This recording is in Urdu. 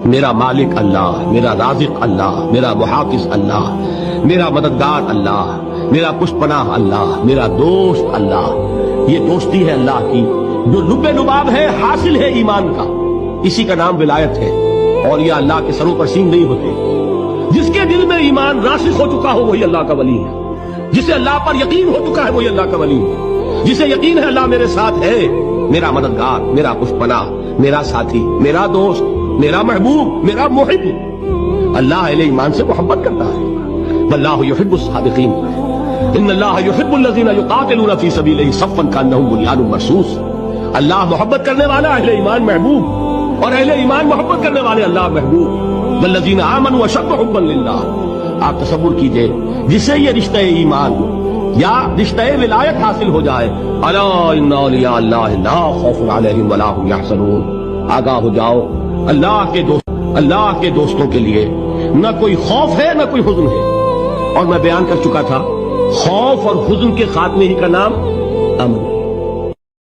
میرا مالک اللہ، میرا رازق اللہ، میرا محافظ اللہ، میرا مددگار اللہ، میرا پشت پناہ اللہ، میرا دوست اللہ. یہ دوستی ہے اللہ کی جو لب لباب ہے، حاصل ہے ایمان کا. اسی کا نام ولایت ہے. اور یہ اللہ کے سروں پر سینگ نہیں ہوتے. جس کے دل میں ایمان راسخ ہو چکا ہو وہی اللہ کا ولی ہے. جسے اللہ پر یقین ہو چکا ہے وہی اللہ کا ولی ہے. جسے یقین ہے اللہ میرے ساتھ ہے، میرا مددگار، میرا پشت پناہ، میرا ساتھی، میرا دوست، میرا محبوب، میرا محب. اللہ اہل ایمان سے محبت کرتا ہے. واللہ یحب الصادقین. ان اللہ یحب الذین یقاتلون فی سبیلہ صفا کانہم بنیان مرصوص. اللہ محبت کرنے والا، اہل ایمان محبوب، اور اہل ایمان محبت کرنے والے اللہ محبوب. والذین آمنوا اشد حبا للہ. آپ تصور کیجئے جسے یہ رشتہ ایمان یا رشتہ ولایت حاصل ہو جائے، الا ان اولیاء اللہ لا خوف علیہم ولا هم یحزنون. آگاہ ہو جاؤ، اللہ کے دوستوں کے لیے نہ کوئی خوف ہے نہ کوئی حزن ہے. اور میں بیان کر چکا تھا خوف اور حزن کے خاتمے ہی کا نام امن.